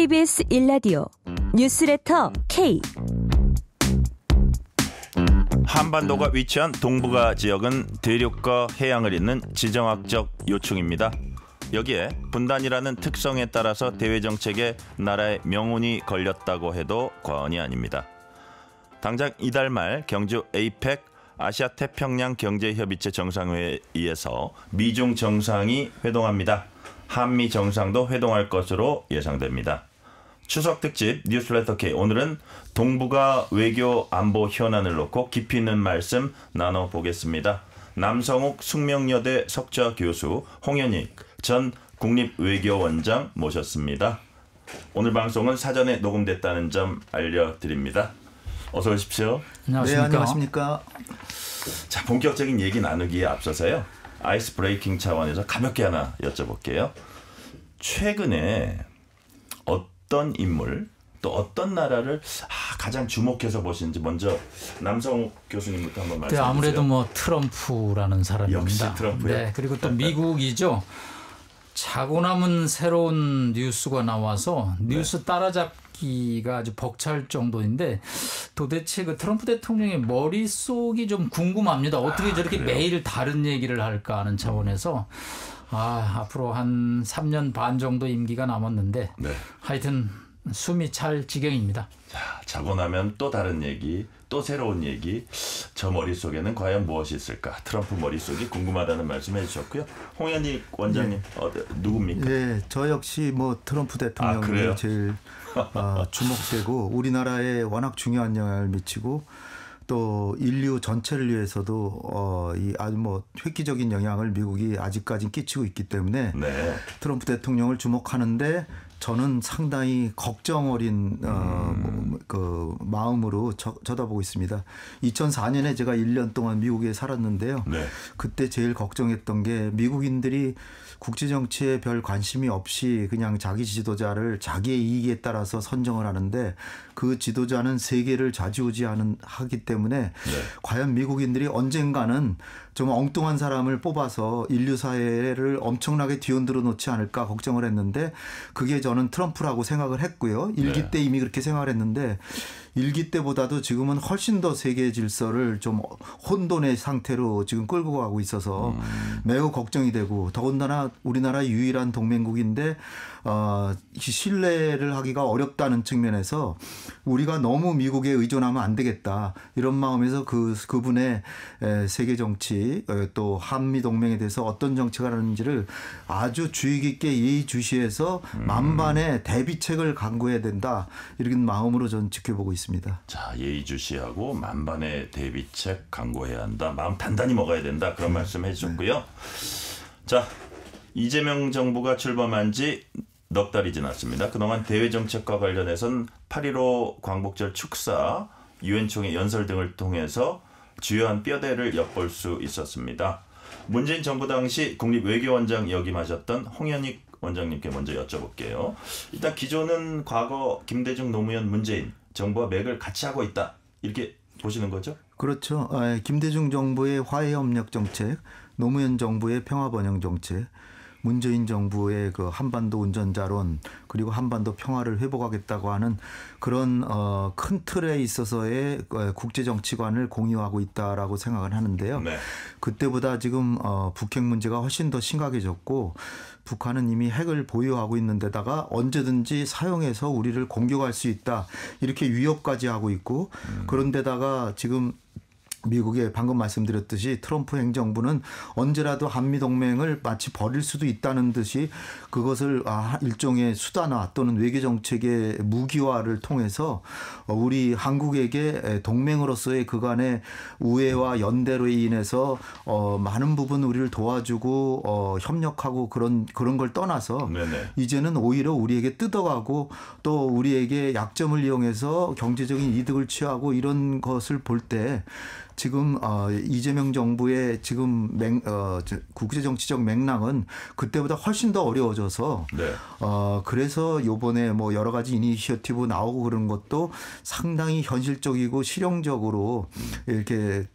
KBS 1라디오 뉴스레터 K. 한반도가 위치한 동북아 지역은 대륙과 해양을 잇는 지정학적 요충입니다. 여기에 분단이라는 특성에 따라서 대외 정책에 나라의 명운이 걸렸다고 해도 과언이 아닙니다. 당장 이달 말 경주 에이펙 아시아태평양 경제협의체 정상회의에서 미중 정상이 회동합니다. 한미 정상도 회동할 것으로 예상됩니다. 추석 특집 뉴스레터 K, 오늘은 동북아 외교 안보 현안을 놓고 깊이 있는 말씀 나눠보겠습니다. 남성욱 숙명여대 석좌 교수, 홍현익 전 국립외교원장 모셨습니다. 오늘 방송은 사전에 녹음됐다는 점 알려드립니다. 어서 오십시오. 안녕하십니까. 네, 안녕하십니까. 자, 본격적인 얘기 나누기에 앞서서요, 아이스 브레이킹 차원에서 가볍게 하나 여쭤볼게요. 최근에 어떤 인물 또 어떤 나라를 가장 주목해서 보시는지 먼저 남성욱 교수님부터 한번 말씀해 주세요. 아무래도 뭐 트럼프라는 사람입니다. 역시 트럼프요. 네, 그리고 또 미국이죠. 자고 남은 새로운 뉴스가 나와서 뉴스 따라잡기가 아주 벅찰 정도인데, 도대체 그 트럼프 대통령의 머릿속이 좀 궁금합니다. 어떻게 저렇게 그래요? 매일 다른 얘기를 할까 하는 차원에서 앞으로 한 3년 반 정도 임기가 남았는데 하여튼 숨이 찰 지경입니다. 자, 자고 나면 또 다른 얘기, 또 새로운 얘기. 저 머릿속에는 과연 무엇이 있을까? 트럼프 머릿속이 궁금하다는 말씀해 주셨고요. 홍현익 원장님, 누굽니까? 네, 저 역시 뭐 트럼프 대통령이 제일 주목되고 우리나라에 워낙 중요한 영향을 미치고 또 인류 전체를 위해서도 이 아주 뭐 획기적인 영향을 미국이 아직까지 끼치고 있기 때문에 트럼프 대통령을 주목하는데, 저는 상당히 걱정 어린 그 마음으로 쳐다보고 있습니다. 2004년에 제가 1년 동안 미국에 살았는데요. 그때 제일 걱정했던 게, 미국인들이 국제 정치에 별 관심이 없이 그냥 자기 지도자를 자기의 이익에 따라서 선정을 하는데, 그 지도자는 세계를 좌지우지하기 때문에 과연 미국인들이 언젠가는 좀 엉뚱한 사람을 뽑아서 인류 사회를 엄청나게 뒤흔들어 놓지 않을까 걱정을 했는데, 그게 저는 트럼프라고 생각을 했고요. 일기 때 이미 그렇게 생각을 했는데, 일기 때보다도 지금은 훨씬 더 세계 질서를 좀 혼돈의 상태로 지금 끌고 가고 있어서 매우 걱정이 되고, 더군다나 우리나라 유일한 동맹국인데 신뢰를 하기가 어렵다는 측면에서 우리가 너무 미국에 의존하면 안 되겠다, 이런 마음에서 그분의 세계 정치 또 한미 동맹에 대해서 어떤 정책을 하는지를 아주 주의 깊게 예의주시해서 만반의 대비책을 강구해야 된다, 이런 마음으로 저는 지켜보고 있습니다. 자, 예의주시하고 만반의 대비책 강구해야 한다, 마음 단단히 먹어야 된다, 그런 말씀 해주셨고요. 자, 이재명 정부가 출범한 지 넉 달이 지났습니다. 그동안 대외 정책과 관련해서는 8.15 광복절 축사, 유엔 총회 연설 등을 통해서 주요한 뼈대를 엿볼 수 있었습니다. 문재인 정부 당시 국립외교원장 역임하셨던 홍현익 원장님께 먼저 여쭤볼게요. 일단 기조는 과거 김대중, 노무현, 문재인 정부와 맥을 같이 하고 있다, 이렇게 보시는 거죠? 그렇죠. 김대중 정부의 화해협력 정책, 노무현 정부의 평화번영 정책, 문재인 정부의 그 한반도 운전자론, 그리고 한반도 평화를 회복하겠다고 하는 그런 큰 틀에 있어서의 국제 정치관을 공유하고 있다라고 생각을 하는데요. 그때보다 지금 북핵 문제가 훨씬 더 심각해졌고, 북한은 이미 핵을 보유하고 있는 데다가 언제든지 사용해서 우리를 공격할 수 있다, 이렇게 위협까지 하고 있고, 그런데다가 지금 미국의 방금 말씀드렸듯이 트럼프 행정부는 언제라도 한미동맹을 마치 버릴 수도 있다는 듯이 그것을 일종의 수단화 또는 외교정책의 무기화를 통해서 우리 한국에게 동맹으로서의 그간의 우애와 연대로 인해서 많은 부분 우리를 도와주고 협력하고 그런 걸 떠나서 이제는 오히려 우리에게 뜯어가고 또 우리에게 약점을 이용해서 경제적인 이득을 취하고 이런 것을 볼 때 지금 이재명 정부의 지금 국제 정치적 맥락은 그때보다 훨씬 더 어려워져서 네. 그래서 이번에 뭐 여러 가지 이니셔티브 나오고 그런 것도 상당히 현실적이고 실용적으로 이렇게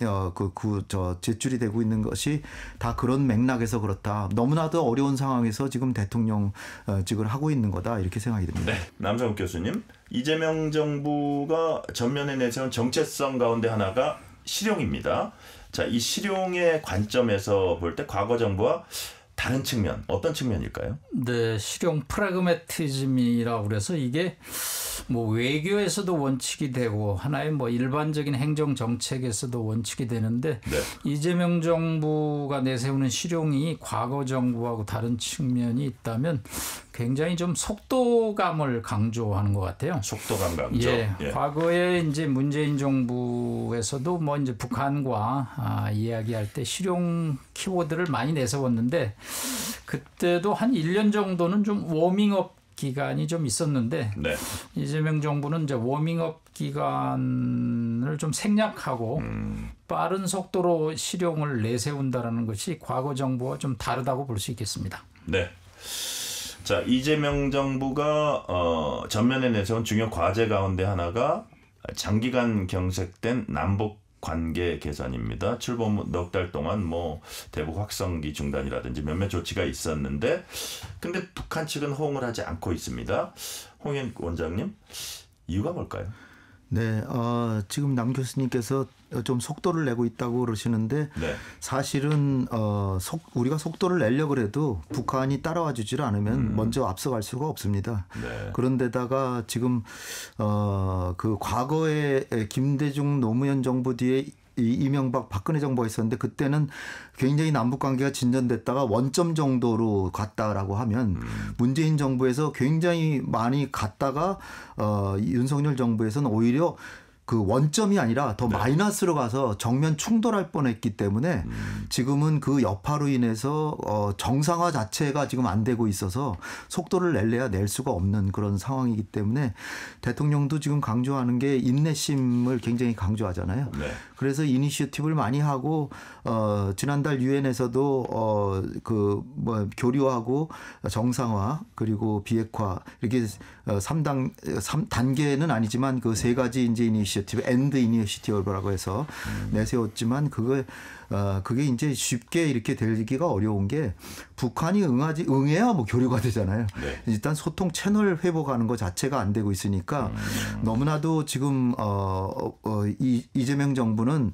제출이 되고 있는 것이 다 그런 맥락에서 그렇다. 너무나도 어려운 상황에서 지금 대통령직을 하고 있는 거다 이렇게 생각이 듭니다. 네. 남성욱 교수님, 이재명 정부가 전면에 내세운 정체성 가운데 하나가 실용입니다. 자, 이 실용의 관점에서 볼 때 과거 정부와 다른 측면, 어떤 측면일까요? 네, 실용 프라그매티즘이라고 그래서 이게 뭐 외교에서도 원칙이 되고 하나의 뭐 일반적인 행정 정책에서도 원칙이 되는데 네. 이재명 정부가 내세우는 실용이 과거 정부하고 다른 측면이 있다면 굉장히 좀 속도감을 강조하는 것 같아요. 속도감 강조. 예, 과거에 이제 문재인 정부에서도 뭐 이제 북한과 이야기할 때 실용 키워드를 많이 내세웠는데 그때도 한 1년 정도는 좀 워밍업 기간이 좀 있었는데 네. 이재명 정부는 이제 워밍업 기간을 좀 생략하고 빠른 속도로 실용을 내세운다라는 것이 과거 정부와 좀 다르다고 볼 수 있겠습니다. 네. 자, 이재명 정부가 전면에 내세운 중요 과제 가운데 하나가 장기간 경색된 남북 관계 개선입니다. 출범 넉 달 동안 뭐 대북 확성기 중단이라든지 몇몇 조치가 있었는데 근데 북한 측은 호응을 하지 않고 있습니다. 홍현 원장님, 이유가 뭘까요? 네, 지금 남 교수님께서 좀 속도를 내고 있다고 그러시는데 네. 사실은 우리가 속도를 내려고 해도 북한이 따라와 주질 않으면 먼저 앞서갈 수가 없습니다. 네. 그런데다가 지금 그 과거에 김대중 노무현 정부 뒤에 이명박 박근혜 정부가 있었는데 그때는 굉장히 남북 관계가 진전됐다가 원점 정도로 갔다라고 하면 문재인 정부에서 굉장히 많이 갔다가 윤석열 정부에서는 오히려 그 원점이 아니라 더 마이너스로 가서 정면 충돌할 뻔했기 때문에 지금은 그 여파로 인해서 정상화 자체가 지금 안 되고 있어서 속도를 낼래야 낼 수가 없는 그런 상황이기 때문에 대통령도 지금 강조하는 게 인내심을 굉장히 강조하잖아요. 네. 그래서 이니셔티브를 많이 하고 지난달 유엔에서도 그 뭐 교류하고 정상화 그리고 비핵화 이렇게 3단계는 아니지만 그 세 가지 이제 이니셔티브 엔드 이니셔티브라고 해서 내세웠지만 그게 이제 쉽게 이렇게 되기가 어려운 게 북한이 응해야 뭐 교류가 되잖아요. 네. 일단 소통 채널 회복하는 것 자체가 안 되고 있으니까 너무나도 지금 이재명 정부는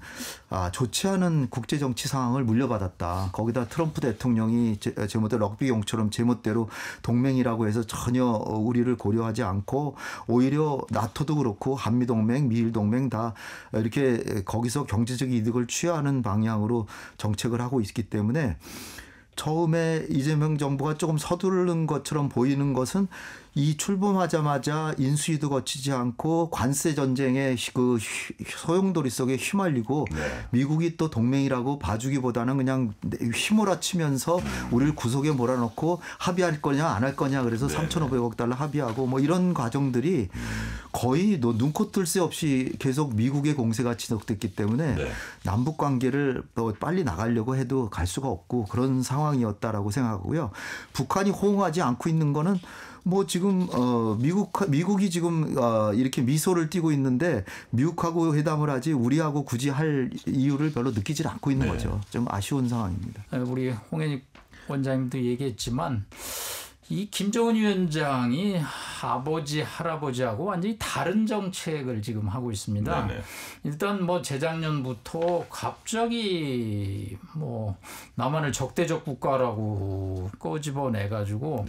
좋지 않은 국제 정치 상황을 물려받았다. 거기다 트럼프 대통령이 제멋대로 럭비용처럼 제멋대로 동맹이라고 해서 전혀 우리를 고려하지 않고 오히려 나토도 그렇고 한미동맹, 미일동맹 다 이렇게 거기서 경제적 이득을 취하는 방향으로 정책을 하고 있기 때문에 처음에 이재명 정부가 조금 서두르는 것처럼 보이는 것은 이 출범하자마자 인수위도 거치지 않고 관세 전쟁의 그 소용돌이 속에 휘말리고 미국이 또 동맹이라고 봐주기보다는 그냥 휘몰아치면서 우리를 구속에 몰아넣고 합의할 거냐 안 할 거냐 그래서 3,500억 달러 합의하고 뭐 이런 과정들이 거의 눈코 뜰 새 없이 계속 미국의 공세가 지속됐기 때문에 남북 관계를 빨리 나가려고 해도 갈 수가 없고 그런 상황이었다라고 생각하고요. 북한이 호응하지 않고 있는 거는 뭐 지금 미국이 지금 이렇게 미소를 띠고 있는데 미국하고 회담을 하지 우리하고 굳이 할 이유를 별로 느끼질 않고 있는 거죠. 좀 아쉬운 상황입니다. 우리 홍현익 원장님도 얘기했지만 이 김정은 위원장이 아버지 할아버지하고 완전히 다른 정책을 지금 하고 있습니다. 네네. 일단 뭐 재작년부터 갑자기 뭐 남한을 적대적 국가라고 꼬집어내 가지고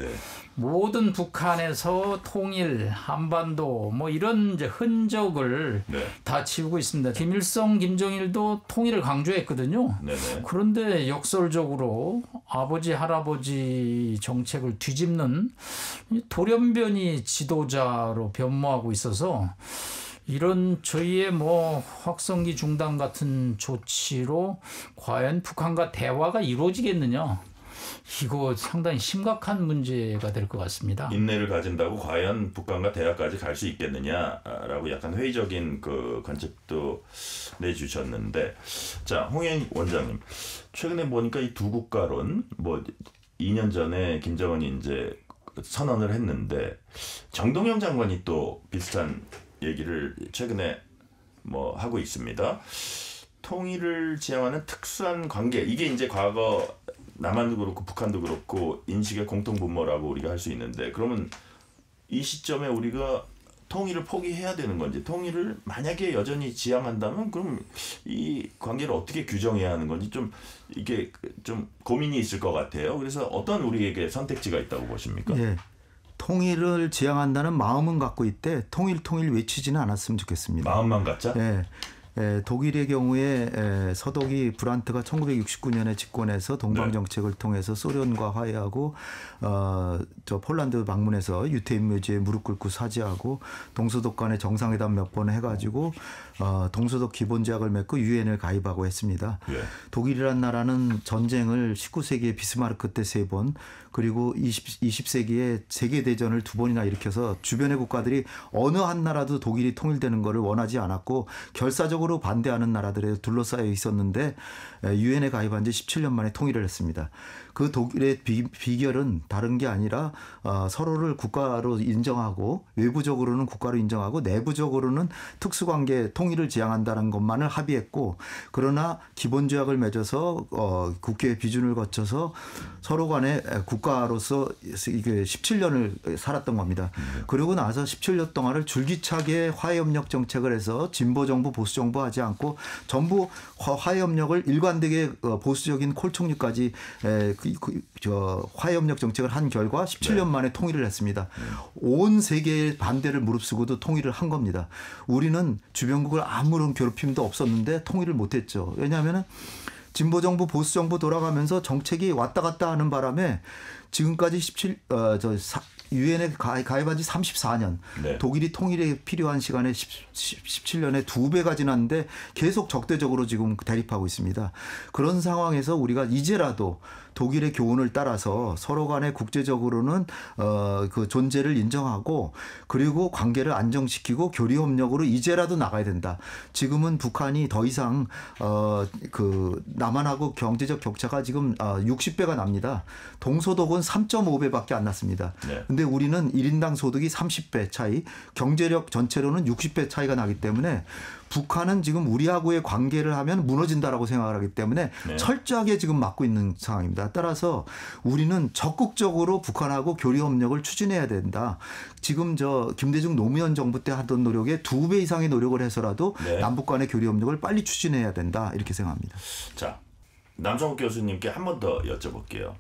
모든 북한에서 통일, 한반도 뭐 이런 이제 흔적을 다 지우고 있습니다. 김일성, 김정일도 통일을 강조했거든요. 네네. 그런데 역설적으로 아버지 할아버지 정책을 뒤집는 돌연변이 지도자로 변모하고 있어서 이런 저희의 뭐 확성기 중단 같은 조치로 과연 북한과 대화가 이루어지겠느냐? 이거 상당히 심각한 문제가 될 것 같습니다. 인내를 가진다고 과연 북한과 대화까지 갈 수 있겠느냐라고 약간 회의적인 그 관측도 내주셨는데, 자, 홍영익 원장님, 최근에 보니까 이 두 국가론 뭐 2년 전에 김정은이 이제 선언을 했는데 정동영 장관이 또 비슷한 얘기를 최근에 뭐 하고 있습니다. 통일을 지향하는 특수한 관계, 이게 이제 과거 남한도 그렇고 북한도 그렇고 인식의 공통분모라고 우리가 할 수 있는데, 그러면 이 시점에 우리가 통일을 포기해야 되는 건지, 통일을 만약에 여전히 지향한다면 그럼 이 관계를 어떻게 규정해야 하는 건지 좀 이게 좀 고민이 있을 것 같아요. 그래서 어떤 우리에게 선택지가 있다고 보십니까? 예. 통일을 지향한다는 마음은 갖고 있대 통일 외치지는 않았으면 좋겠습니다. 마음만 갖자? 예. 독일의 경우에 서독이 브란트가 1969년에 집권해서 동방정책을 통해서 소련과 화해하고 저 폴란드 방문해서 유태인 묘지에 무릎 꿇고 사죄하고 동서독 간의 정상회담 몇 번 해가지고 동서독 기본조약을 맺고 유엔을 가입하고 했습니다. 예. 독일이란 나라는 전쟁을 19세기에 비스마르크 때 3번, 그리고 20세기에 세계대전을 2번이나 일으켜서 주변의 국가들이 어느 한 나라도 독일이 통일되는 것을 원하지 않았고 결사적으로 반대하는 나라들에 둘러싸여 있었는데 유엔에 가입한 지 17년 만에 통일을 했습니다. 그 독일의 비결은 다른 게 아니라 서로를 국가로 인정하고, 외부적으로는 국가로 인정하고 내부적으로는 특수관계 통일을 지향한다는 것만을 합의했고, 그러나 기본조약을 맺어서 국회 비준을 거쳐서 서로 간에 국가로서 이게 17년을 살았던 겁니다. 그러고 나서 17년 동안을 줄기차게 화해협력 정책을 해서 진보정부 보수정부 하지 않고 전부 화해협력을 일관되게 보수적인 콜총리까지 화해협력 정책을 한 결과 17년 만에 통일을 했습니다. 온 세계의 반대를 무릅쓰고도 통일을 한 겁니다. 우리는 주변국을 아무런 괴롭힘도 없었는데 통일을 못했죠. 왜냐하면 진보정부 보수정부 돌아가면서 정책이 왔다 갔다 하는 바람에 지금까지 유엔에 가입한 지 34년, 네. 독일이 통일에 필요한 시간에 17년에 2배가 지났는데 계속 적대적으로 지금 대립하고 있습니다. 그런 상황에서 우리가 이제라도 독일의 교훈을 따라서 서로 간에 국제적으로는 그 존재를 인정하고, 그리고 관계를 안정시키고 교류협력으로 이제라도 나가야 된다. 지금은 북한이 더 이상 그 남한하고 경제적 격차가 지금 60배가 납니다. 동서독은 3.5배밖에 안 났습니다. 네. 근데 우리는 1인당 소득이 30배 차이, 경제력 전체로는 60배 차이가 나기 때문에 북한은 지금 우리하고의 관계를 하면 무너진다라고 생각을 하기 때문에 네. 철저하게 지금 막고 있는 상황입니다. 따라서 우리는 적극적으로 북한하고 교류협력을 추진해야 된다. 지금 김대중 노무현 정부 때 하던 노력에 2배 이상의 노력을 해서라도 네. 남북 간의 교류협력을 빨리 추진해야 된다. 이렇게 생각합니다. 자, 남성욱 교수님께 한 번 더 여쭤볼게요.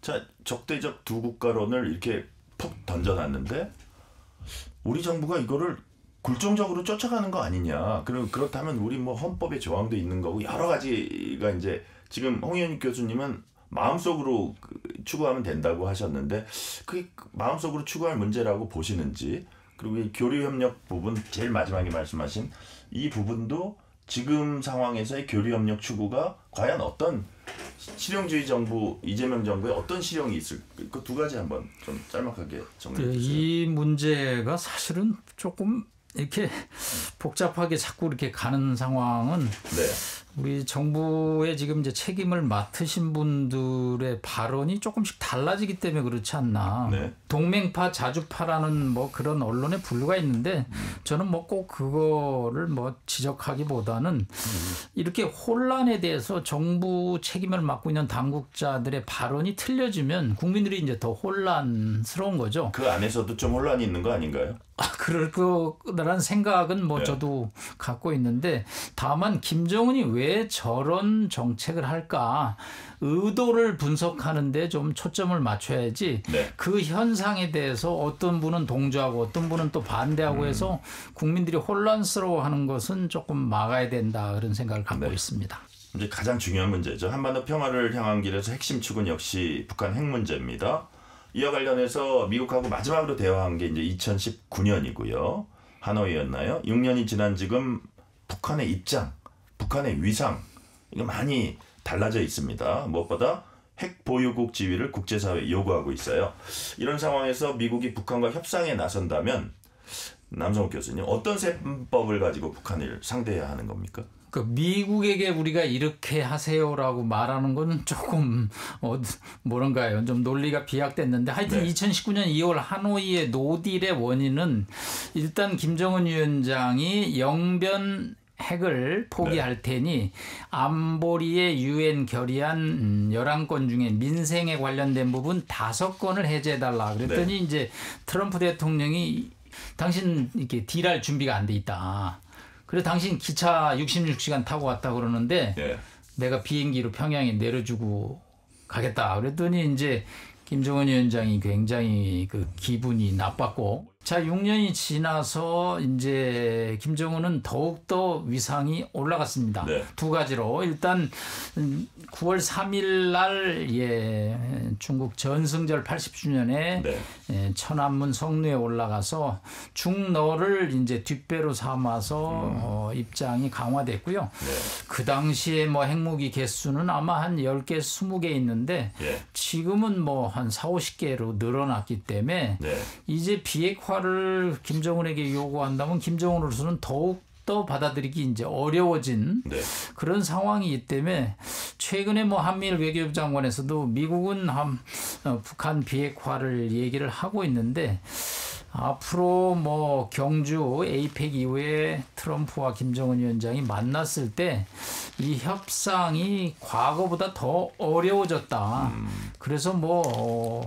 자, 적대적 두 국가론을 이렇게 푹 던져놨는데 우리 정부가 이거를 굴종적으로 쫓아가는 거 아니냐. 그렇다면 우리 뭐 헌법에 조항도 있는 거고 여러 가지가 이제 지금 홍현익 교수님은 마음속으로 추구하면 된다고 하셨는데 그게 마음속으로 추구할 문제라고 보시는지, 그리고 이 교류협력 부분 제일 마지막에 말씀하신 이 부분도 지금 상황에서의 교류협력 추구가 과연 어떤 실용주의 정부, 이재명 정부의 어떤 실용이 있을, 그 두 가지 한번 좀 짤막하게 정리해 주세요. 이 문제가 사실은 조금 이렇게 복잡하게 자꾸 이렇게 가는 상황은 네. 우리 정부의 지금 이제 책임을 맡으신 분들의 발언이 조금씩 달라지기 때문에 그렇지 않나. 네. 동맹파, 자주파라는 뭐 그런 언론의 분류가 있는데 저는 뭐 꼭 그거를 뭐 지적하기보다는 이렇게 혼란에 대해서 정부 책임을 맡고 있는 당국자들의 발언이 틀려지면 국민들이 이제 더 혼란스러운 거죠. 그 안에서도 좀 혼란이 있는 거 아닌가요? 그럴 거라는 생각은 뭐 네. 저도 갖고 있는데, 다만 김정은이 왜 저런 정책을 할까 의도를 분석하는데 좀 초점을 맞춰야지 네. 그 현상에 대해서 어떤 분은 동조하고 어떤 분은 또 반대하고 해서 국민들이 혼란스러워하는 것은 조금 막아야 된다, 그런 생각을 갖고 네. 있습니다. 이제 가장 중요한 문제죠. 한반도 평화를 향한 길에서 핵심 축은 역시 북한 핵 문제입니다. 이와 관련해서 미국하고 마지막으로 대화한 게 이제 2019년이고요. 하노이였나요? 6년이 지난 지금 북한의 입장, 북한의 위상, 이거 많이 달라져 있습니다. 무엇보다 핵 보유국 지위를 국제사회에 요구하고 있어요. 이런 상황에서 미국이 북한과 협상에 나선다면 남성욱 교수님 어떤 셈법을 가지고 북한을 상대해야 하는 겁니까? 그 미국에게 우리가 이렇게 하세요라고 말하는 건 조금 뭐런가요? 좀 논리가 비약됐는데 하여튼 2019년 2월 하노이의 노딜의 원인은 일단 김정은 위원장이 영변 핵을 포기할 테니 안보리의 유엔 결의안 11건 중에 민생에 관련된 부분 5건을 해제해달라. 그랬더니 이제 트럼프 대통령이 당신 이렇게 딜할 준비가 안 돼 있다. 그래서 당신 기차 66시간 타고 왔다 그러는데 내가 비행기로 평양에 내려주고 가겠다. 그랬더니 이제 김정은 위원장이 굉장히 그 기분이 나빴고 자 6년이 지나서 이제 김정은은 더욱더 위상이 올라갔습니다. 두 가지로 일단 9월 3일 날 중국 전승절 80주년에 천안문 성루에 올라가서 중러를 이제 뒷배로 삼아서 입장이 강화됐고요. 그 당시에 뭐 핵무기 개수는 아마 한 10개, 20개 있는데 지금은 뭐 한 4, 50개로 늘어났기 때문에 이제 비핵화를 김정은에게 요구한다면 김정은으로서는 더욱 더 받아들이기 이제 어려워진 그런 상황이기 때문에 최근에 뭐 한미일 외교부 장관에서도 미국은 북한 비핵화를 얘기를 하고 있는데 앞으로 뭐 경주 에이펙 이후에 트럼프와 김정은 위원장이 만났을 때 이 협상이 과거보다 더 어려워졌다. 그래서 뭐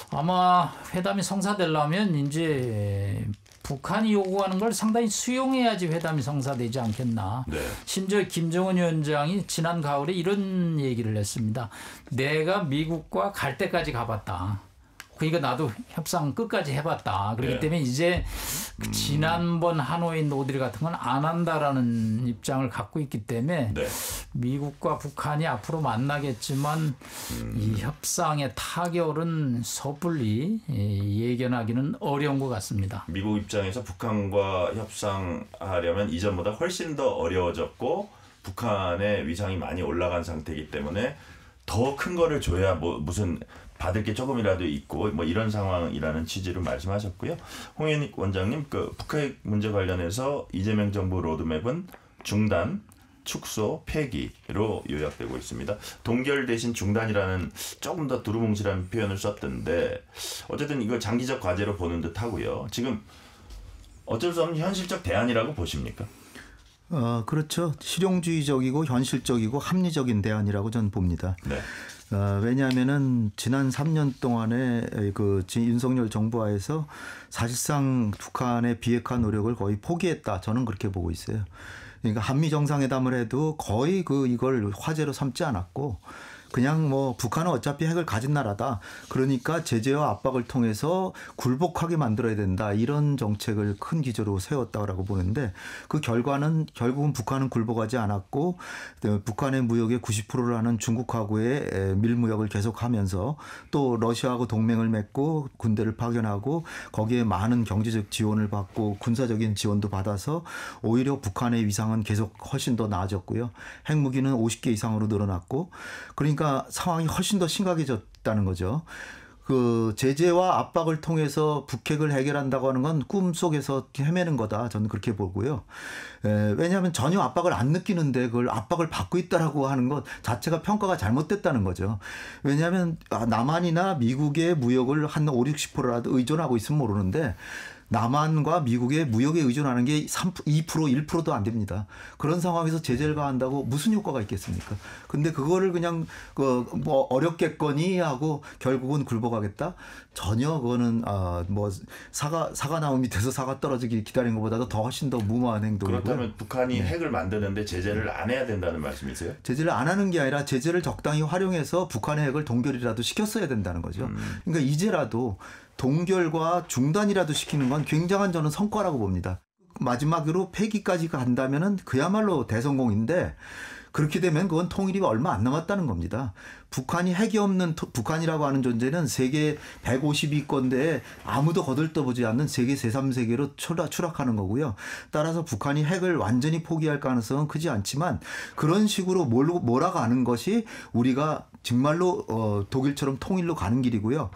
아마 회담이 성사되려면 이제 북한이 요구하는 걸 상당히 수용해야지 회담이 성사되지 않겠나. 심지어 김정은 위원장이 지난 가을에 이런 얘기를 했습니다. 내가 미국과 갈 때까지 가봤다. 그러니까 나도 협상 끝까지 해봤다. 그렇기 때문에 이제 지난번 하노이 노딜 같은 건 안 한다라는 입장을 갖고 있기 때문에 미국과 북한이 앞으로 만나겠지만 이 협상의 타결은 섣불리 예견하기는 어려운 것 같습니다. 미국 입장에서 북한과 협상하려면 이전보다 훨씬 더 어려워졌고 북한의 위상이 많이 올라간 상태이기 때문에 더 큰 거를 줘야 무슨 받을 게 조금이라도 있고 뭐 이런 상황이라는 취지로 말씀하셨고요. 홍현익 원장님, 그 북핵 문제 관련해서 이재명 정부 로드맵은 중단, 축소, 폐기로 요약되고 있습니다. 동결 대신 중단이라는 조금 더 두루뭉실한 표현을 썼던데 어쨌든 이거 장기적 과제로 보는 듯 하고요. 지금 어쩔 수 없는 현실적 대안이라고 보십니까? 그렇죠. 실용주의적이고 현실적이고 합리적인 대안이라고 저는 봅니다. 왜냐하면은 지난 3년 동안에 그 윤석열 정부하에서 사실상 북한의 비핵화 노력을 거의 포기했다. 저는 그렇게 보고 있어요. 그러니까 한미 정상회담을 해도 거의 이걸 화제로 삼지 않았고 그냥 뭐 북한은 어차피 핵을 가진 나라다. 그러니까 제재와 압박을 통해서 굴복하게 만들어야 된다. 이런 정책을 큰 기조로 세웠다고 보는데 그 결과는 결국은 북한은 굴복하지 않았고 북한의 무역의 90%를 하는 중국하고의 밀무역을 계속하면서 또 러시아하고 동맹을 맺고 군대를 파견하고 거기에 많은 경제적 지원을 받고 군사적인 지원도 받아서 오히려 북한의 위상은 계속 훨씬 더 나아졌고요. 핵무기는 50개 이상으로 늘어났고 그러니까 상황이 훨씬 더 심각해졌다는 거죠. 그 제재와 압박을 통해서 북핵을 해결한다고 하는 건 꿈속에서 헤매는 거다. 저는 그렇게 보고요. 왜냐하면 전혀 압박을 안 느끼는데 그걸 압박을 받고 있다라고 하는 것 자체가 평가가 잘못됐다는 거죠. 왜냐하면 남한이나 미국의 무역을 한 5, 60%라도 의존하고 있으면 모르는데 남한과 미국의 무역에 의존하는 게 2%, 1%도 안 됩니다. 그런 상황에서 제재를 가한다고 무슨 효과가 있겠습니까? 근데 그거를 그냥 뭐 어렵겠거니 하고 결국은 굴복하겠다? 전혀 그거는 뭐 사과 나무 밑에서 사과 떨어지기 기다리는 것보다도 더 훨씬 더 무모한 행동이고요. 그렇다면 북한이 핵을 만드는데 제재를 안 해야 된다는 말씀이세요? 제재를 안 하는 게 아니라 제재를 적당히 활용해서 북한의 핵을 동결이라도 시켰어야 된다는 거죠. 그러니까 이제라도 동결과 중단이라도 시키는 건 굉장한 저는 성과라고 봅니다. 마지막으로 폐기까지 간다면은 그야말로 대성공인데 그렇게 되면 그건 통일이 얼마 안 남았다는 겁니다. 북한이 핵이 없는 북한이라고 하는 존재는 세계 150위권대에 아무도 거들떠보지 않는 세계 제3세계로 추락하는 거고요. 따라서 북한이 핵을 완전히 포기할 가능성은 크지 않지만 그런 식으로 몰아가는 것이 우리가 정말로 독일처럼 통일로 가는 길이고요.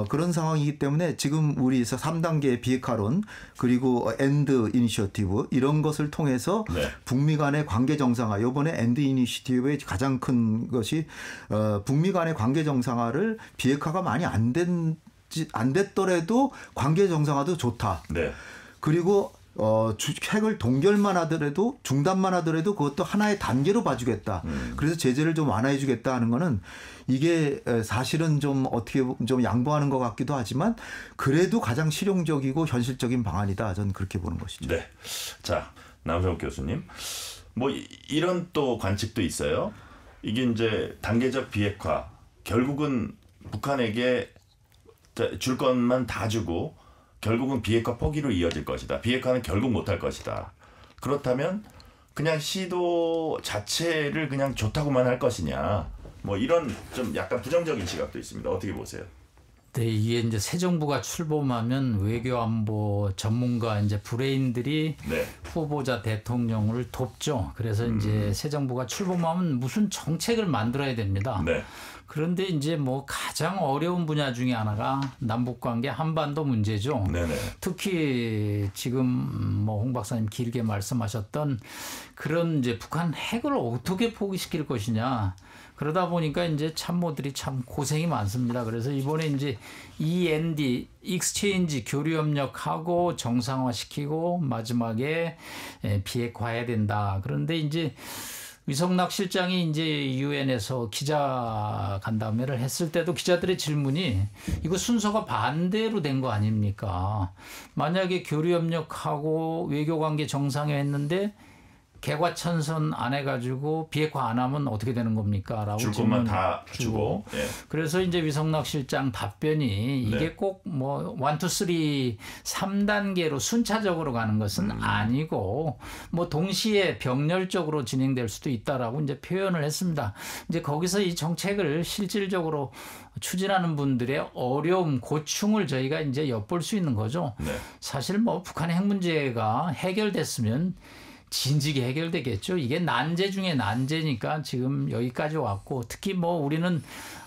그런 상황이기 때문에 지금 우리에서 3단계 비핵화론 그리고 엔드 이니셔티브 이런 것을 통해서 네. 북미 간의 관계 정상화. 이번에 엔드 이니셔티브의 가장 큰 것이 북미 간의 관계 정상화를 비핵화가 많이 안 됐더라도 관계 정상화도 좋다. 네. 그리고 핵을 동결만 하더라도 중단만 하더라도 그것도 하나의 단계로 봐주겠다. 그래서 제재를 좀 완화해 주겠다 하는 거는 이게 사실은 좀 어떻게 좀 양보하는 것 같기도 하지만 그래도 가장 실용적이고 현실적인 방안이다. 저는 그렇게 보는 것이죠. 네. 자, 남성욱 교수님. 뭐 이런 또 관측도 있어요. 이게 이제 단계적 비핵화 결국은 북한에게 줄 것만 다 주고 결국은 비핵화 포기로 이어질 것이다. 비핵화는 결국 못할 것이다. 그렇다면 그냥 시도 자체를 그냥 좋다고만 할 것이냐. 뭐 이런 좀 약간 부정적인 시각도 있습니다. 어떻게 보세요? 네, 이게 이제 새 정부가 출범하면 외교안보 전문가 이제 브레인들이 네. 후보자 대통령을 돕죠. 그래서 이제 새 정부가 출범하면 무슨 정책을 만들어야 됩니다. 네. 그런데 이제 뭐 가장 어려운 분야 중에 하나가 남북관계 한반도 문제죠. 네네. 특히 지금 뭐 홍 박사님 길게 말씀하셨던 그런 이제 북한 핵을 어떻게 포기시킬 것이냐. 그러다 보니까 이제 참모들이 참 고생이 많습니다. 그래서 이번에 이제 END, 익스체인지 교류 협력하고 정상화시키고 마지막에 비핵화해야 된다. 그런데 이제 위성락 실장이 이제 유엔에서 기자 간담회를 했을 때도 기자들의 질문이 이거 순서가 반대로 된 거 아닙니까? 만약에 교류 협력하고 외교관계 정상화했는데 개과천선 안 해가지고 비핵화 안 하면 어떻게 되는 겁니까? 라고 줄 것만 다 주고. 네. 그래서 이제 위성락 실장 답변이 이게 네. 꼭 뭐 1, 2, 3, 3단계로 순차적으로 가는 것은 아니고 뭐 동시에 병렬적으로 진행될 수도 있다라고 이제 표현을 했습니다. 이제 거기서 이 정책을 실질적으로 추진하는 분들의 어려움, 고충을 저희가 이제 엿볼 수 있는 거죠. 네. 사실 뭐 북한의 핵 문제가 해결됐으면 진즉이 해결되겠죠. 이게 난제 중에 난제니까 지금 여기까지 왔고 특히 뭐 우리는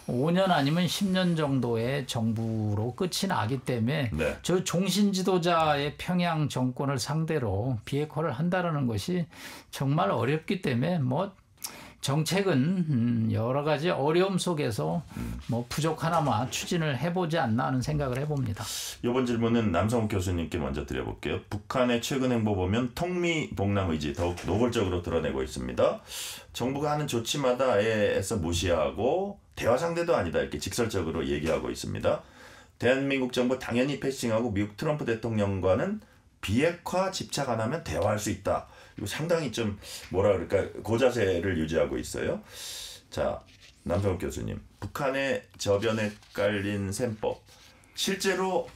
5년 아니면 10년 정도의 정부로 끝이 나기 때문에 네. 저 종신 지도자의 평양 정권을 상대로 비핵화를 한다는 것이 정말 어렵기 때문에 뭐 정책은 여러 가지 어려움 속에서 뭐 부족하나마 추진을 해보지 않나 하는 생각을 해봅니다. 이번 질문은 남성욱 교수님께 먼저 드려볼게요. 북한의 최근 행보 보면 통미봉남 의지 더욱 노골적으로 드러내고 있습니다. 정부가 하는 조치마다 아예 애써 무시하고 대화 상대도 아니다 이렇게 직설적으로 얘기하고 있습니다. 대한민국 정부 당연히 패싱하고 미국 트럼프 대통령과는 비핵화 집착 안 하면 대화할 수 있다. 이거 상당히 좀 뭐라 그럴까 고자세를 유지하고 있어요. 자, 남성욱 교수님, 북한의 저변에 깔린 셈법 실제로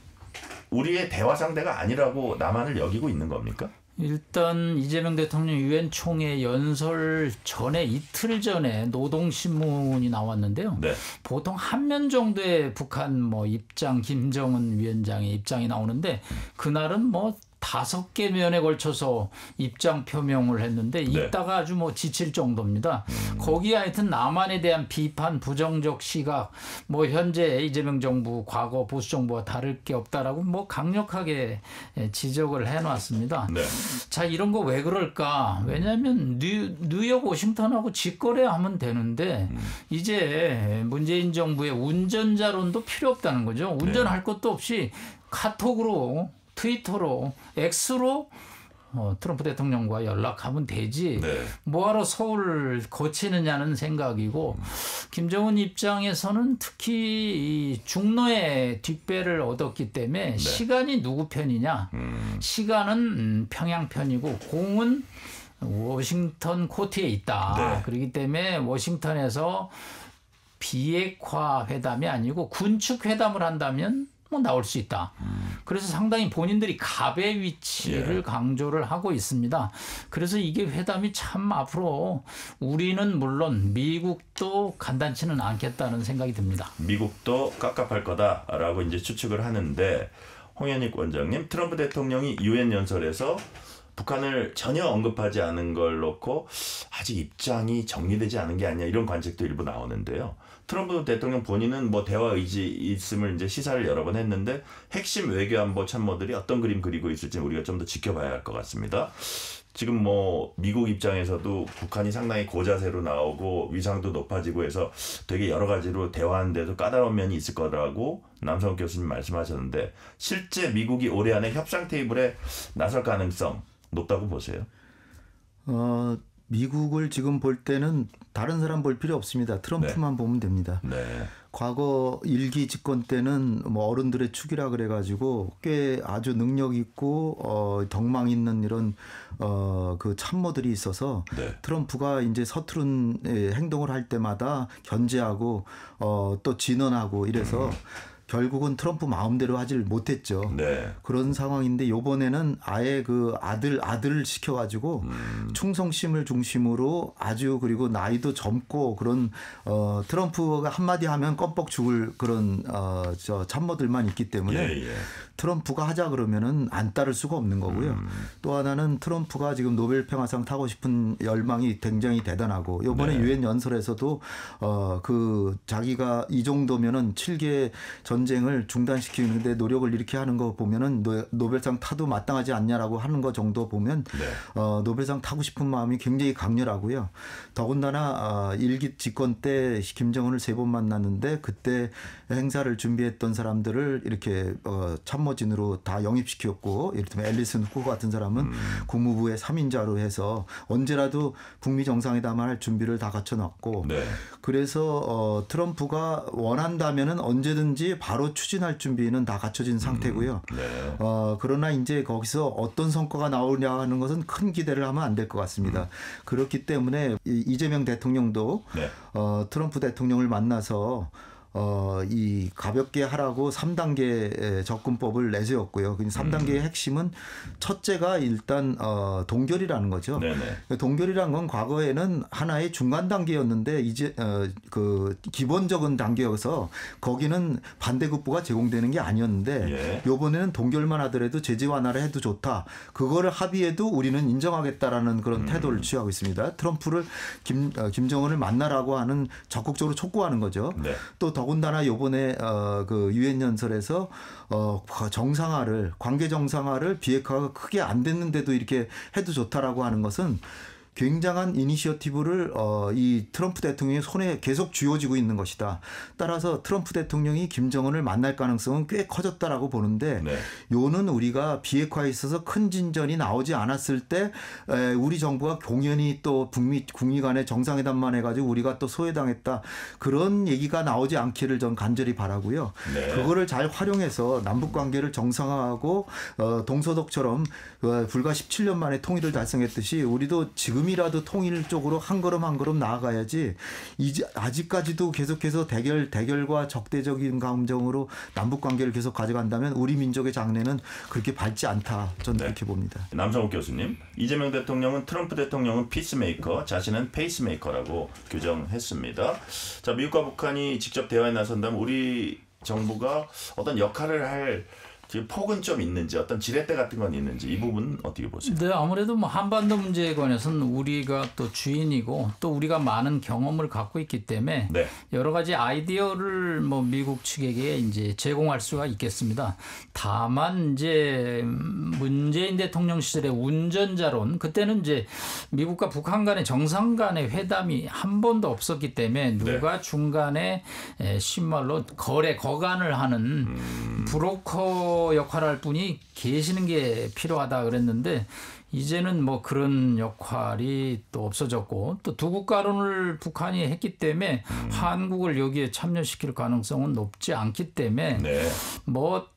우리의 대화 상대가 아니라고 남한을 여기고 있는 겁니까? 일단 이재명 대통령 유엔 총회 연설 전에 이틀 전에 노동신문이 나왔는데요. 네. 보통 한 면 정도의 북한 뭐 입장 김정은 위원장의 입장이 나오는데 그날은 뭐 5개 면에 걸쳐서 입장 표명을 했는데 이따가 아주 뭐 지칠 정도입니다. 거기에 하여튼 남한에 대한 비판, 부정적 시각, 뭐 현재 이재명 정부, 과거 보수 정부와 다를 게 없다라고 뭐 강력하게 지적을 해놨습니다. 네. 자, 이런 거 왜 그럴까? 왜냐하면 뉴욕, 워싱턴하고 직거래하면 되는데 이제 문재인 정부의 운전자론도 필요 없다는 거죠. 운전할 것도 없이 카톡으로 트위터로 X로 트럼프 대통령과 연락하면 되지 네. 뭐하러 서울을 거치느냐는 생각이고 김정은 입장에서는 특히 이 중로의 뒷배를 얻었기 때문에 네. 시간이 누구 편이냐 시간은 평양 편이고 공은 워싱턴 코트에 있다. 네. 그렇기 때문에 워싱턴에서 비핵화 회담이 아니고 군축 회담을 한다면 뭐 나올 수 있다. 그래서 상당히 본인들이 갑의 위치를 강조를 하고 있습니다. 그래서 이게 회담이 참 앞으로 우리는 물론 미국도 간단치는 않겠다는 생각이 듭니다. 미국도 깝깝할 거다라고 이제 추측을 하는데 홍현익 원장님, 트럼프 대통령이 유엔 연설에서 북한을 전혀 언급하지 않은 걸 놓고 아직 입장이 정리되지 않은 게 아니냐 이런 관측도 일부 나오는데요. 트럼프 대통령 본인은 뭐 대화 의지 있음을 이제 시사를 여러 번 했는데 핵심 외교안보 참모들이 어떤 그림 그리고 있을지 우리가 좀 더 지켜봐야 할 것 같습니다. 지금 뭐 미국 입장에서도 북한이 상당히 고자세로 나오고 위상도 높아지고 해서 되게 여러 가지로 대화하는데도 까다로운 면이 있을 거라고 남성욱 교수님 말씀하셨는데 실제 미국이 올해 안에 협상 테이블에 나설 가능성 높다고 보세요? 미국을 지금 볼 때는 다른 사람 볼 필요 없습니다. 트럼프만 보면 됩니다. 과거 일기 집권 때는 뭐 어른들의 축이라 그래가지고 꽤 아주 능력 있고 덕망 있는 이런 그 참모들이 있어서 트럼프가 이제 서투른 행동을 할 때마다 견제하고 또 진언하고 이래서 결국은 트럼프 마음대로 하질 못했죠. 그런 상황인데 이번에는 아예 그 아들을 시켜가지고 충성심을 중심으로 아주 그리고 나이도 젊고 그런 트럼프가 한마디 하면 껌뻑 죽을 그런 참모들만 있기 때문에 트럼프가 하자 그러면은 안 따를 수가 없는 거고요. 또 하나는 트럼프가 지금 노벨 평화상 타고 싶은 열망이 굉장히 대단하고 이번에 유엔 연설에서도 그 자기가 이 정도면은 7개 전쟁을 중단시키는데 노력을 이렇게 하는 거 보면은 노벨상 타도 마땅하지 않냐라고 하는 거 정도 보면 노벨상 타고 싶은 마음이 굉장히 강렬하고요. 더군다나 일기 집권 때 김정은을 3번 만났는데 그때 행사를 준비했던 사람들을 이렇게 참모진으로 다 영입시켰고 이를테면 앨리슨 후보 같은 사람은 국무부의 3인자로 해서 언제라도 북미 정상회담을 할 준비를 다 갖춰놨고 그래서 트럼프가 원한다면은 언제든지 바로 추진할 준비는 다 갖춰진 상태고요. 그러나 이제 거기서 어떤 성과가 나오냐 하는 것은 큰 기대를 하면 안 될 것 같습니다. 그렇기 때문에 이재명 대통령도 트럼프 대통령을 만나서 이 가볍게 하라고 3단계 접근법을 내세웠고요. 3단계의 핵심은 첫째가 일단 동결이라는 거죠. 동결이라는 건 과거에는 하나의 중간 단계였는데 이제 그 기본적인 단계여서 거기는 반대급부가 제공되는 게 아니었는데 이번에는 동결만 하더라도 제재 완화를 해도 좋다. 그거를 합의해도 우리는 인정하겠다라는 그런 태도를 취하고 있습니다. 트럼프를 김정은을 만나라고 하는 적극적으로 촉구하는 거죠. 또 더군다나 이번에 그 유엔 연설에서 관계 정상화를 비핵화가 크게 안 됐는데도 이렇게 해도 좋다라고 하는 것은 굉장한 이니셔티브를 이 트럼프 대통령의 손에 계속 쥐어지고 있는 것이다. 따라서 트럼프 대통령이 김정은을 만날 가능성은 꽤 커졌다라고 보는데 요는 우리가 비핵화에 있어서 큰 진전이 나오지 않았을 때 우리 정부가 공연히 또 북미 간의 정상회담만 해가지고 우리가 또 소외당했다. 그런 얘기가 나오지 않기를 전 간절히 바라고요. 그거를 잘 활용해서 남북관계를 정상화하고 동서독처럼 불과 17년 만에 통일을 달성했듯이 우리도 지금이라도 통일 쪽으로 한 걸음 한 걸음 나아가야지 이제 아직까지도 계속해서 대결과 적대적인 감정으로 남북관계를 계속 가져간다면 우리 민족의 장래는 그렇게 밝지 않다. 저는 그렇게 봅니다. 남성욱 교수님, 이재명 대통령은 트럼프 대통령은 피스메이커, 자신은 페이스메이커라고 규정했습니다. 자, 미국과 북한이 직접 대화에 나선다면 우리 정부가 어떤 역할을 할 지금 폭은 좀 있는지 어떤 지렛대 같은 건 있는지 이 부분은 어떻게 보세요? 네, 아무래도 뭐 한반도 문제에 관해서는 우리가 또 주인이고 또 우리가 많은 경험을 갖고 있기 때문에 여러 가지 아이디어를 뭐 미국 측에게 이제 제공할 수가 있겠습니다. 다만 이제 문재인 대통령 시절의 운전자론 그때는 이제 미국과 북한 간의 정상 간의 회담이 한 번도 없었기 때문에 누가 중간에 쉽말로 거간을 하는 브로커 역할을 할 분이 계시는 게 필요하다 그랬는데 이제는 뭐 그런 역할이 또 없어졌고 또 두 국가론을 북한이 했기 때문에 한국을 여기에 참여시킬 가능성은 높지 않기 때문에 뭐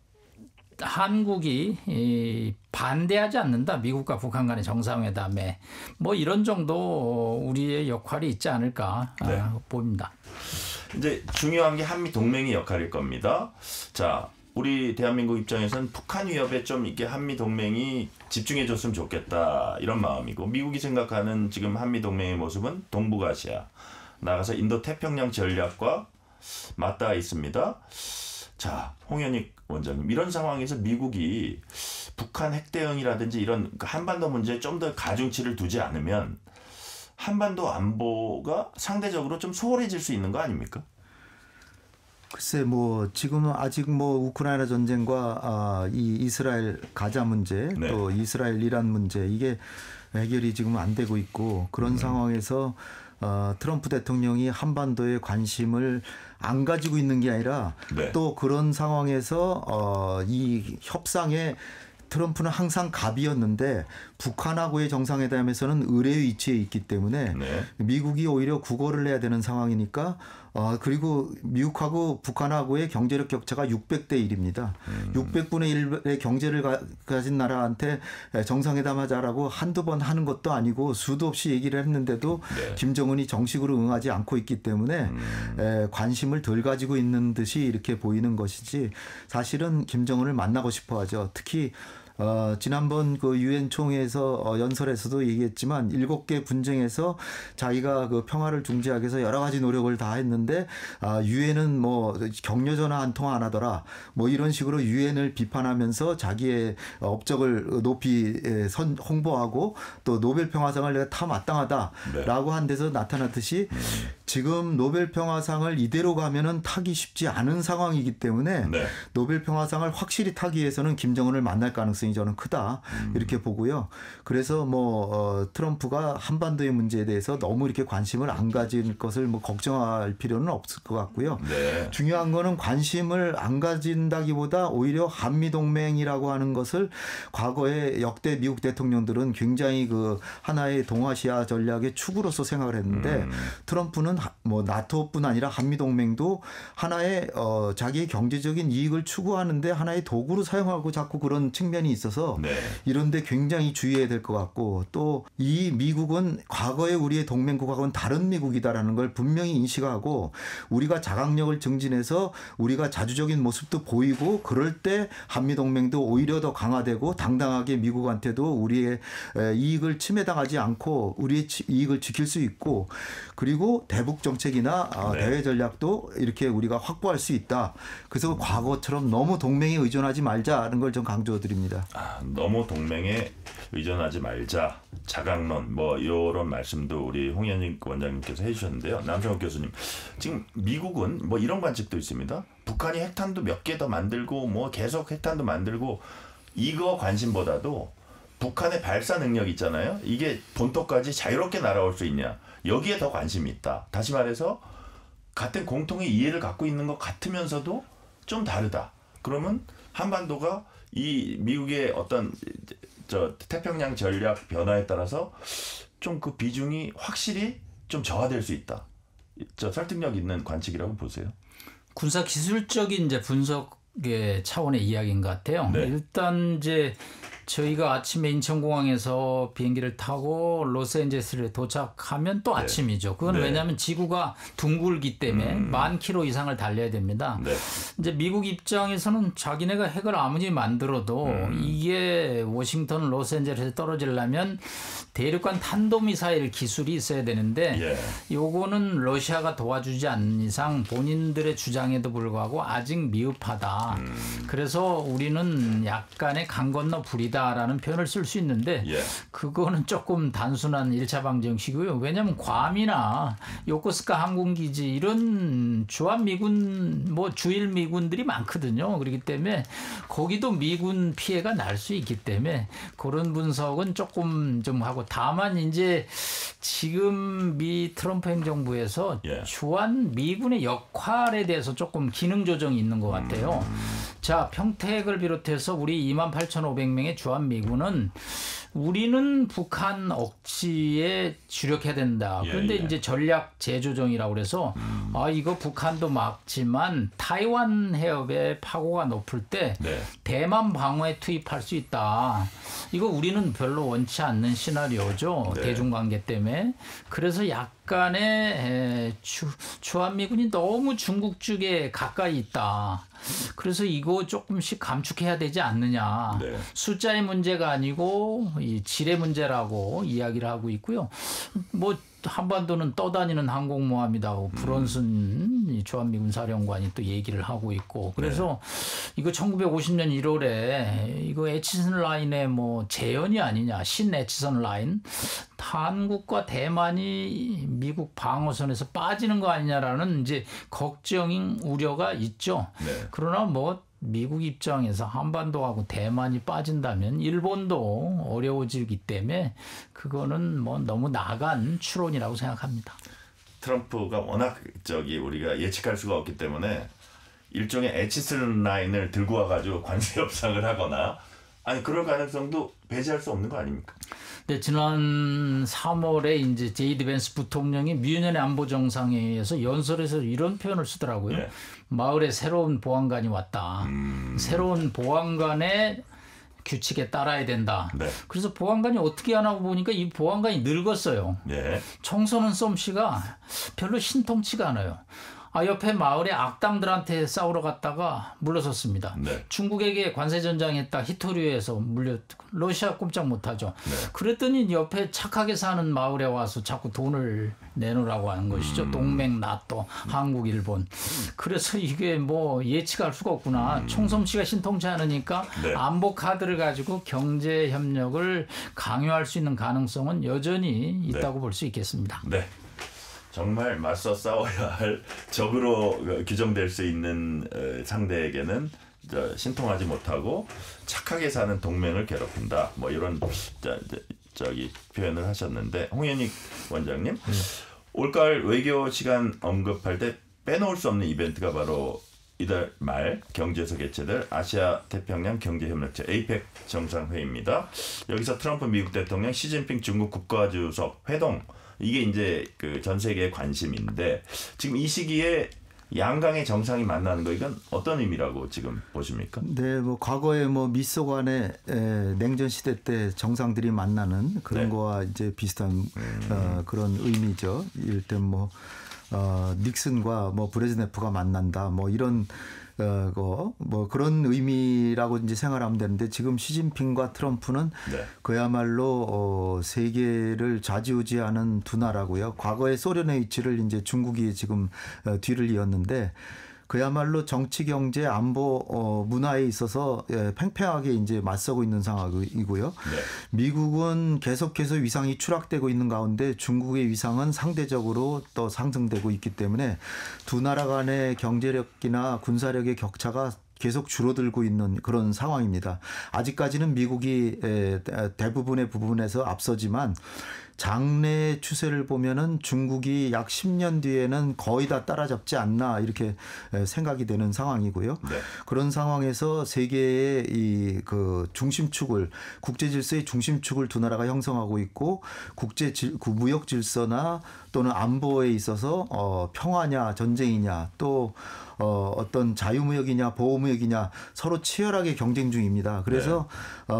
한국이 반대하지 않는다. 미국과 북한 간의 정상회담에 뭐 이런 정도 우리의 역할이 있지 않을까 봅니다. 이제 중요한 게 한미 동맹의 역할일 겁니다. 자, 우리 대한민국 입장에서는 북한 위협에 좀 이렇게 한미 동맹이 집중해줬으면 좋겠다 이런 마음이고 미국이 생각하는 지금 한미 동맹의 모습은 동북아시아 나가서 인도 태평양 전략과 맞닿아 있습니다. 자, 홍현익 원장님 이런 상황에서 미국이 북한 핵 대응이라든지 이런 한반도 문제에 좀 더 가중치를 두지 않으면 한반도 안보가 상대적으로 좀 소홀해질 수 있는 거 아닙니까? 글쎄 뭐 지금은 아직 뭐 우크라이나 전쟁과 이 이스라엘 가자 문제 네. 또 이스라엘 이란 문제 이게 해결이 지금 안 되고 있고 그런 상황에서 트럼프 대통령이 한반도에 관심을 안 가지고 있는 게 아니라 네. 또 그런 상황에서 이 협상에 트럼프는 항상 갑이었는데 북한하고의 정상회담에서는 의뢰의 위치에 있기 때문에 네. 미국이 오히려 구걸을 해야 되는 상황이니까 그리고 미국하고 북한하고의 경제력 격차가 600대 1입니다. 600분의 1의 경제를 가진 나라한테 정상회담 하자라고 한두 번 하는 것도 아니고 수도 없이 얘기를 했는데도 네. 김정은이 정식으로 응하지 않고 있기 때문에 관심을 덜 가지고 있는 듯이 이렇게 보이는 것이지 사실은 김정은을 만나고 싶어 하죠. 특히 지난번 그 유엔 총회에서 연설에서도 얘기했지만 7개 분쟁에서 자기가 그 평화를 중재하기 위해서 여러 가지 노력을 다 했는데 유엔은 뭐 격려 전화 한 통 안 하더라. 뭐 이런 식으로 유엔을 비판하면서 자기의 업적을 높이 홍보하고 또 노벨 평화상을 내가 타 마땅하다라고 한 데서 나타났듯이 지금 노벨 평화상을 이대로 가면은 타기 쉽지 않은 상황이기 때문에 네. 노벨 평화상을 확실히 타기 위해서는 김정은을 만날 가능성이 저는 크다 이렇게 보고요. 그래서 뭐 트럼프가 한반도의 문제에 대해서 너무 이렇게 관심을 안 가질 것을 뭐 걱정할 필요는 없을 것 같고요. 네. 중요한 거는 관심을 안 가진다기보다 오히려 한미 동맹이라고 하는 것을 과거에 역대 미국 대통령들은 굉장히 그 하나의 동아시아 전략의 축으로서 생각을 했는데 트럼프는 뭐 나토뿐 아니라 한미 동맹도 하나의 자기의 경제적인 이익을 추구하는데 하나의 도구로 사용하고 자꾸 그런 측면이 있어서 네. 이런데 굉장히 주의해야 될 것 같고 또 이 미국은 과거에 우리의 동맹국하고는 다른 미국이다라는 걸 분명히 인식하고 우리가 자각력을 증진해서 우리가 자주적인 모습도 보이고 그럴 때 한미동맹도 오히려 더 강화되고 당당하게 미국한테도 우리의 이익을 침해당하지 않고 우리의 이익을 지킬 수 있고 그리고 대북 정책이나 네. 대외 전략도 이렇게 우리가 확보할 수 있다. 그래서 과거처럼 너무 동맹에 의존하지 말자는 걸 좀 강조드립니다. 너무 동맹에 의존하지 말자. 자각론 뭐 이런 말씀도 우리 홍현익 원장님께서 해주셨는데요. 남성욱 교수님, 지금 미국은 뭐 이런 관측도 있습니다. 북한이 핵탄두 몇 개 더 만들고 뭐 계속 핵탄두 만들고 이거 관심보다도 북한의 발사 능력 있잖아요. 이게 본토까지 자유롭게 날아올 수 있냐. 여기에 더 관심이 있다. 다시 말해서 같은 공통의 이해를 갖고 있는 것 같으면서도 좀 다르다. 그러면 한반도가 이 미국의 어떤 태평양 전략 변화에 따라서 좀 그 비중이 확실히 좀 저하될 수 있다. 설득력 있는 관측이라고 보세요. 군사 기술적인 이제 분석의 차원의 이야기인 것 같아요. 네. 일단 이제 저희가 아침에 인천공항에서 비행기를 타고 로스앤젤레스에 도착하면 또 아침이죠. 그건 네. 왜냐하면 지구가 둥글기 때문에 10,000km 이상을 달려야 됩니다. 네. 이제 미국 입장에서는 자기네가 핵을 아무리 만들어도 이게 워싱턴 로스앤젤레스에 떨어지려면 대륙간 탄도미사일 기술이 있어야 되는데 요거는 러시아가 도와주지 않는 이상 본인들의 주장에도 불구하고 아직 미흡하다. 그래서 우리는 약간의 강 건너 불이다라는 표현을 쓸 수 있는데 그거는 조금 단순한 1차 방정식이고요. 왜냐하면 괌이나 요코스카 항공기지 이런 주한미군 뭐 주일 미군들이 많거든요. 그렇기 때문에 거기도 미군 피해가 날 수 있기 때문에 그런 분석은 조금 좀 하고 다만 이제 지금 미 트럼프 행정부에서 주한 미군의 역할에 대해서 조금 기능 조정이 있는 것 같아요. 자, 평택을 비롯해서 우리 28,500명의 주한 미군은 우리는 북한 억지에 주력해야 된다. 그런데 이제 전략 재조정이라고 그래서 이거 북한도 막지만 타이완 해협의 파고가 높을 때 대만 방어에 투입할 수 있다. 이거 우리는 별로 원치 않는 시나리오죠. 대중관계 때문에. 그래서 약간의 주한미군이 너무 중국 쪽에 가까이 있다. 그래서 이거 조금씩 감축해야 되지 않느냐. 네. 숫자의 문제가 아니고 이 질의 문제라고 이야기를 하고 있고요. 뭐 한반도는 떠다니는 항공모함이다고 브론슨 주한미군 사령관이 또 얘기를 하고 있고 그래서 이거 1950년 1월에 이거 에치선 라인의 뭐 재현이 아니냐 신 에치선 라인 한국과 대만이 미국 방어선에서 빠지는 거 아니냐라는 이제 걱정인 우려가 있죠. 네. 그러나 뭐 미국 입장에서 한반도하고 대만이 빠진다면 일본도 어려워지기 때문에 그거는 뭐 너무 나간 추론이라고 생각합니다. 트럼프가 워낙 우리가 예측할 수가 없기 때문에 일종의 에치슨 라인을 들고 와가지고 관세 협상을 하거나 아니 그럴 가능성도 배제할 수 없는 거 아닙니까? 네, 지난 3월에 이제 제이디 벤스 부통령이 미윤현의 안보 정상회의에서 연설에서 이런 표현을 쓰더라고요. 네. 마을에 새로운 보안관이 왔다. 새로운 보안관의 규칙에 따라야 된다. 네. 그래서 보안관이 어떻게 하냐고 보니까 이 보안관이 늙었어요. 네. 청소년 솜씨가 별로 신통치가 않아요. 옆에 마을에 악당들한테 싸우러 갔다가 물러섰습니다. 네. 중국에게 관세 전장했다 히토류에서 러시아 꼼짝 못하죠. 네. 그랬더니 옆에 착하게 사는 마을에 와서 자꾸 돈을 내놓으라고 하는 것이죠. 동맹, 나토, 한국, 일본. 그래서 이게 뭐 예측할 수가 없구나. 총솜씨가 신통치 않으니까 네. 안보 카드를 가지고 경제 협력을 강요할 수 있는 가능성은 여전히 있다고 볼 수 있겠습니다. 네. 정말 맞서 싸워야 할 적으로 규정될 수 있는 상대에게는 신통하지 못하고 착하게 사는 동맹을 괴롭힌다. 뭐 이런 표현을 하셨는데 홍현익 원장님 올가을 외교 시간 언급할 때 빼놓을 수 없는 이벤트가 바로 이달 말 경주에서 개최될 아시아 태평양 경제협력체 APEC 정상회의입니다. 여기서 트럼프 미국 대통령, 시진핑 중국 국가주석 회동 이게 이제 그 전 세계의 관심인데 지금 이 시기에 양강의 정상이 만나는 거 이건 어떤 의미라고 지금 보십니까? 네, 뭐 과거에 뭐 미소 간의 냉전 시대 때 정상들이 만나는 그런 네. 거와 이제 비슷한 그런 의미죠. 이를테면 뭐 닉슨과 뭐 브레즈네프가 만난다, 뭐 이런 뭐 그런 의미라고 이제 생각하면 되는데 지금 시진핑과 트럼프는 네. 그야말로 세계를 좌지우지하는 두 나라고요. 과거의 소련의 위치를 이제 중국이 지금 뒤를 이었는데. 그야말로 정치, 경제, 안보, 문화에 있어서 팽팽하게 이제 맞서고 있는 상황이고요. 네. 미국은 계속해서 위상이 추락되고 있는 가운데 중국의 위상은 상대적으로 또 상승되고 있기 때문에 두 나라 간의 경제력이나 군사력의 격차가 계속 줄어들고 있는 그런 상황입니다. 아직까지는 미국이 대부분의 부분에서 앞서지만 장래 추세를 보면은 중국이 약 10년 뒤에는 거의 다 따라잡지 않나 이렇게 생각이 되는 상황이고요. 네. 그런 상황에서 세계의 이 그 중심축을 국제 질서의 중심축을 두 나라가 형성하고 있고 무역 질서나 또는 안보에 있어서 평화냐 전쟁이냐 또 어떤 자유무역이냐 보호무역이냐 서로 치열하게 경쟁 중입니다. 그래서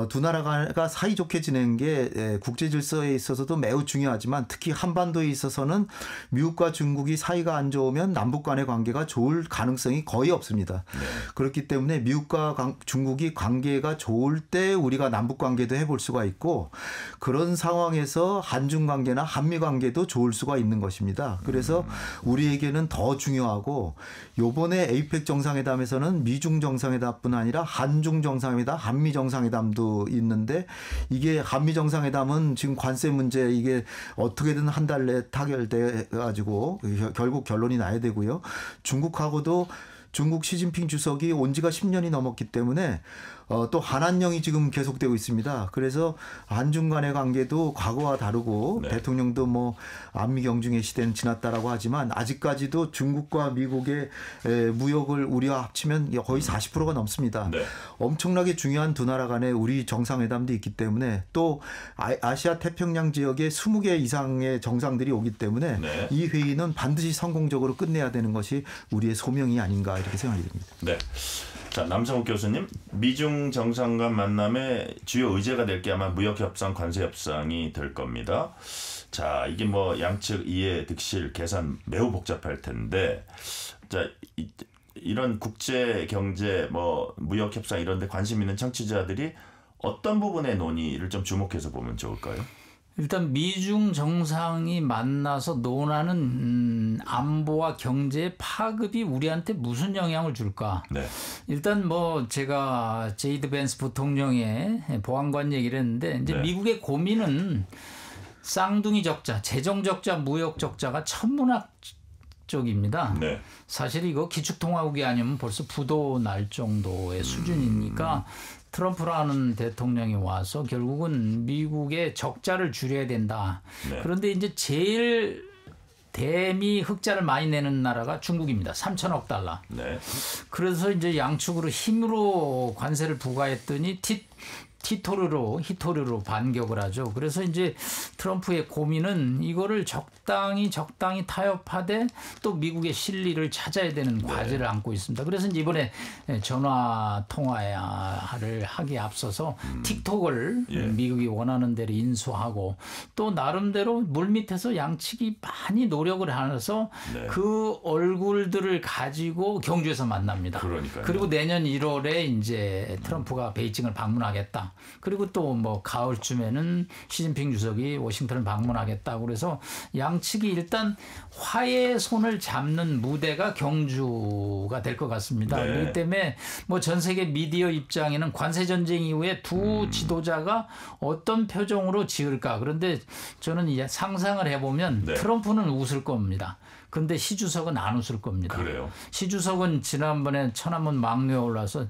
두 나라가 사이좋게 지내는 게 국제 질서에 있어서도 매우 중요하지만 특히 한반도에 있어서는 미국과 중국이 사이가 안 좋으면 남북 간의 관계가 좋을 가능성이 거의 없습니다. 네. 그렇기 때문에 미국과 중국이 관계가 좋을 때 우리가 남북 관계도 해볼 수가 있고 그런 상황에서 한중 관계나 한미 관계도 좋을 수가 있는 것입니다. 그래서 우리에게는 더 중요하고 이번에 APEC 정상회담에서는 미중 정상회담뿐 아니라 한중 정상회담, 한미 정상회담도 있는데 이게 한미 정상회담은 지금 관세 문제 이게 어떻게든 한 달 내에 타결돼 가지고 결국 결론이 나야 되고요. 중국하고도 중국 시진핑 주석이 온 지가 10년이 넘었기 때문에 또 한한령이 지금 계속되고 있습니다. 그래서 한중 간의 관계도 과거와 다르고 네. 대통령도 뭐 안미 경중의 시대는 지났다라고 하지만 아직까지도 중국과 미국의 무역을 우리와 합치면 거의 40%가 넘습니다. 네. 엄청나게 중요한 두 나라 간의 우리 정상회담도 있기 때문에 또 아시아 태평양 지역에 20개 이상의 정상들이 오기 때문에 네. 이 회의는 반드시 성공적으로 끝내야 되는 것이 우리의 소명이 아닌가 이렇게 생각이 듭니다. 네. 자, 남성욱 교수님, 미중 정상 간 만남의 주요 의제가 될 게 아마 무역 협상, 관세 협상이 될 겁니다. 자, 이게 뭐 양측 이해, 득실, 계산 매우 복잡할 텐데, 자, 이런 국제 경제 뭐 무역 협상 이런 데 관심 있는 청취자들이 어떤 부분의 논의를 좀 주목해서 보면 좋을까요? 일단 미중 정상이 만나서 논하는 안보와 경제의 파급이 우리한테 무슨 영향을 줄까? 네. 일단 뭐 제가 제이드 벤스 부통령의 보안관 얘기를 했는데 이제 네. 미국의 고민은 쌍둥이 적자, 재정 적자, 무역 적자가 천문학적입니다. 네. 사실 이거 기축통화국이 아니면 벌써 부도 날 정도의 수준이니까 트럼프라는 대통령이 와서 결국은 미국의 적자를 줄여야 된다. 네. 그런데 이제 제일 대미 흑자를 많이 내는 나라가 중국입니다. 3천억 달러. 네. 그래서 이제 양측으로 힘으로 관세를 부과했더니 히토르로 반격을 하죠. 그래서 이제 트럼프의 고민은 이거를 적당히 타협하되 또 미국의 실리를 찾아야 되는 과제를 안고 있습니다. 그래서 이제 이번에 전화 통화를 하기에 앞서서 틱톡을 미국이 원하는 대로 인수하고 또 나름대로 물밑에서 양측이 많이 노력을 하면서 그 얼굴들을 가지고 경주에서 만납니다. 그러니까요. 그리고 내년 1월에 이제 트럼프가 베이징을 방문하겠다. 그리고 또 뭐 가을쯤에는 시진핑 주석이 워싱턴을 방문하겠다. 그래서 양측이 일단 화해의 손을 잡는 무대가 경주가 될 것 같습니다. 네. 그렇기 때문에 뭐 전 세계 미디어 입장에는 관세 전쟁 이후에 두 지도자가 어떤 표정으로 지을까. 그런데 저는 이제 상상을 해보면 트럼프는 웃을 겁니다. 그런데 시 주석은 안 웃을 겁니다. 그래요. 시 주석은 지난번에 천안문 막루에 올라서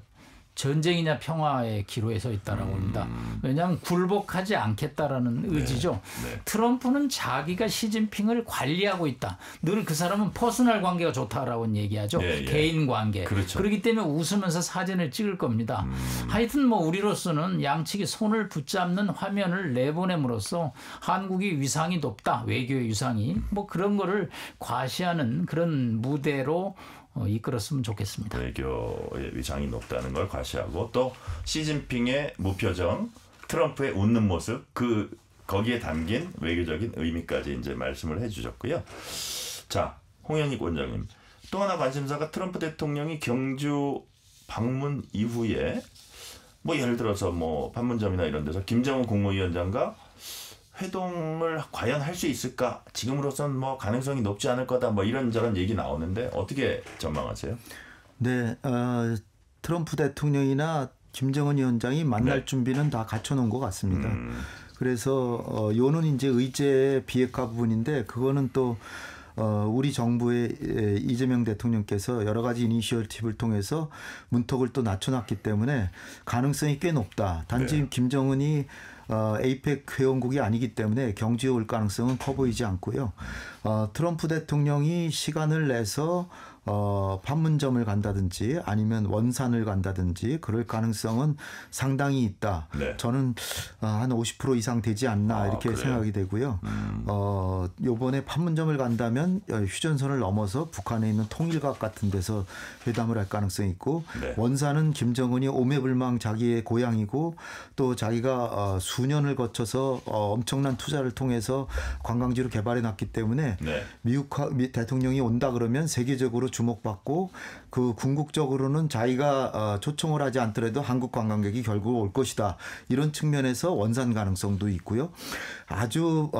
전쟁이냐 평화의 기로에 서 있다라고 합니다. 왜냐하면 굴복하지 않겠다라는 의지죠. 네. 트럼프는 자기가 시진핑을 관리하고 있다. 늘 그 사람은 퍼스널 관계가 좋다라고 얘기하죠. 개인 관계. 그렇죠. 그렇기 때문에 웃으면서 사진을 찍을 겁니다. 하여튼 뭐 우리로서는 양측이 손을 붙잡는 화면을 내보냄으로써 한국이 위상이 높다. 외교의 위상이. 뭐 그런 거를 과시하는 그런 무대로 이끌었으면 좋겠습니다. 외교의 위상이 높다는 걸 과시하고 또 시진핑의 무표정, 트럼프의 웃는 모습 거기에 담긴 외교적인 의미까지 이제 말씀을 해주셨고요. 자, 홍현익 원장님, 또 하나 관심사가 트럼프 대통령이 경주 방문 이후에 뭐 예를 들어서 뭐 판문점이나 이런 데서 김정은 국무위원장과 회동을 과연 할 수 있을까? 지금으로선 뭐 가능성이 높지 않을 거다. 뭐 이런저런 얘기 나오는데 어떻게 전망하세요? 네, 트럼프 대통령이나 김정은 위원장이 만날 준비는 다 갖춰놓은 것 같습니다. 그래서 요는 이제 의제의 비핵화 부분인데 그거는 또 우리 정부의 이재명 대통령께서 여러 가지 이니셔티브를 통해서 문턱을 또 낮춰놨기 때문에 가능성이 꽤 높다. 단지 김정은이 에이펙 회원국이 아니기 때문에 경주에 올 가능성은 커 보이지 않고요. 트럼프 대통령이 시간을 내서 판문점을 간다든지 아니면 원산을 간다든지 그럴 가능성은 상당히 있다. 네. 저는 한 50% 이상 되지 않나 이렇게 그래요? 생각이 되고요. 요번에 판문점을 간다면 휴전선을 넘어서 북한에 있는 통일각 같은 데서 회담을 할 가능성이 있고 원산은 김정은이 오매불망 자기의 고향이고 또 자기가 수년을 거쳐서 엄청난 투자를 통해서 관광지로 개발해 놨기 때문에 미국 대통령이 온다 그러면 세계적으로 주목받고 그 궁극적으로는 자기가 초청을 하지 않더라도 한국 관광객이 결국 올 것이다. 이런 측면에서 원산 가능성도 있고요. 아주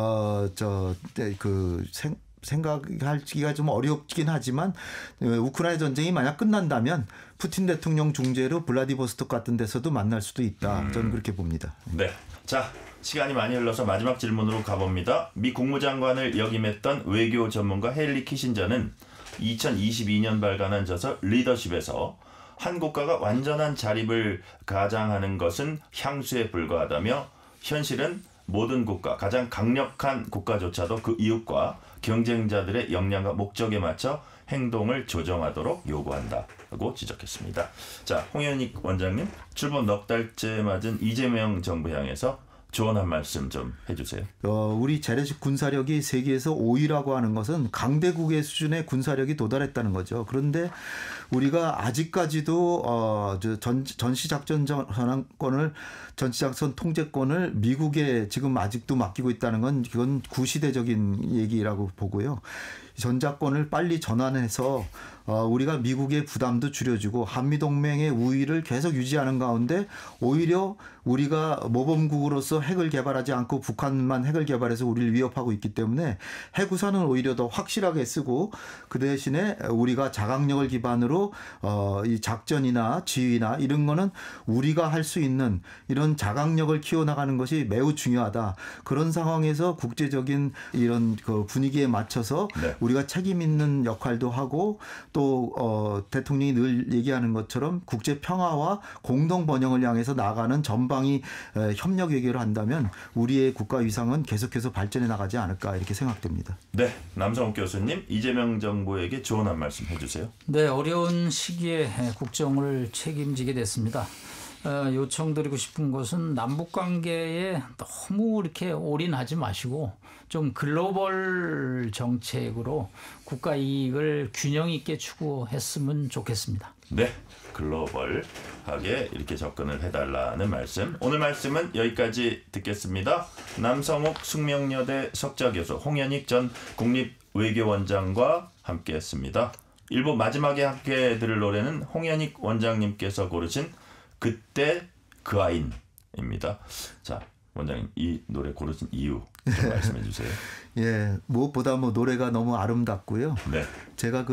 생각하기가 좀 어렵긴 하지만 우크라이나 전쟁이 만약 끝난다면 푸틴 대통령 중재로 블라디보스토크 같은 데서도 만날 수도 있다. 저는 그렇게 봅니다. 네. 자, 시간이 많이 흘러서 마지막 질문으로 가봅니다. 미 국무장관을 역임했던 외교 전문가 헨리 키신저는 2022년 발간한 저서 리더십에서 한 국가가 완전한 자립을 가장하는 것은 향수에 불과하다며 현실은 모든 국가, 가장 강력한 국가조차도 그 이웃과 경쟁자들의 역량과 목적에 맞춰 행동을 조정하도록 요구한다고 지적했습니다. 자, 홍현익 원장님, 출범 넉 달째 맞은 이재명 정부 향해서 조언 한 말씀 좀 해주세요. 우리 재래식 군사력이 세계에서 5위라고 하는 것은 강대국의 수준의 군사력이 도달했다는 거죠. 그런데 우리가 아직까지도 전시작전 전환권을 전시작전 통제권을 미국에 지금 아직도 맡기고 있다는 건 이건 구시대적인 얘기라고 보고요. 전자권을 빨리 전환해서 우리가 미국의 부담도 줄여주고 한미동맹의 우위를 계속 유지하는 가운데 오히려 우리가 모범국으로서 핵을 개발하지 않고 북한만 핵을 개발해서 우리를 위협하고 있기 때문에 핵우산은 오히려 더 확실하게 쓰고 그 대신에 우리가 자강력을 기반으로 이 작전이나 지휘나 이런 거는 우리가 할 수 있는 이런 자강력을 키워나가는 것이 매우 중요하다. 그런 상황에서 국제적인 이런 그 분위기에 맞춰서 네. 우리가 책임 있는 역할도 하고 또 대통령이 늘 얘기하는 것처럼 국제 평화와 공동 번영을 향해서 나가는 전방위 협력 외교를 한다면 우리의 국가 위상은 계속해서 발전해 나가지 않을까 이렇게 생각됩니다. 네, 남성욱 교수님 이재명 정부에게 조언 한 말씀 해주세요. 네, 어려운 시기에 국정을 책임지게 됐습니다. 요청드리고 싶은 것은 남북 관계에 너무 이렇게 올인하지 마시고 좀 글로벌 정책으로 국가 이익을 균형 있게 추구했으면 좋겠습니다. 네, 글로벌하게 이렇게 접근을 해달라는 말씀. 오늘 말씀은 여기까지 듣겠습니다. 남성욱 숙명여대 석좌교수 홍현익 전 국립외교원장과 함께했습니다. 1부 마지막에 함께 들을 노래는 홍현익 원장님께서 고르신 그때 그 아인입니다. 자, 원장님 이 노래 고르신 이유 좀 말씀해 주세요. 예, 무엇보다 노래가 너무 아름답고요. 네. 제가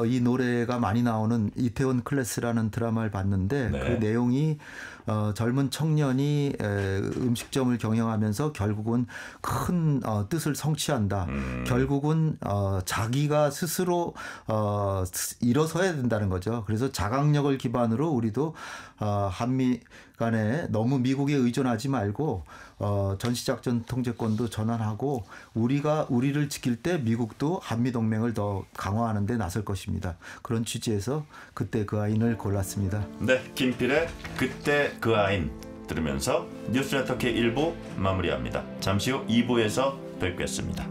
이 노래가 많이 나오는 이태원 클래스라는 드라마를 봤는데 네. 그 내용이 젊은 청년이 음식점을 경영하면서 결국은 큰 뜻을 성취한다. 결국은 자기가 스스로 일어서야 된다는 거죠. 그래서 자강력을 기반으로 우리도 한미 간에 너무 미국에 의존하지 말고 전시작전 통제권도 전환하고 우리를 지킬 때 미국도 한미동맹을 더 강화하는 데 나설 것입니다. 그런 취지에서 그때 그 아인을 골랐습니다. 네, 김필의 그때 그 아인 들으면서 뉴스레터 K1부 마무리합니다. 잠시 후 2부에서 뵙겠습니다.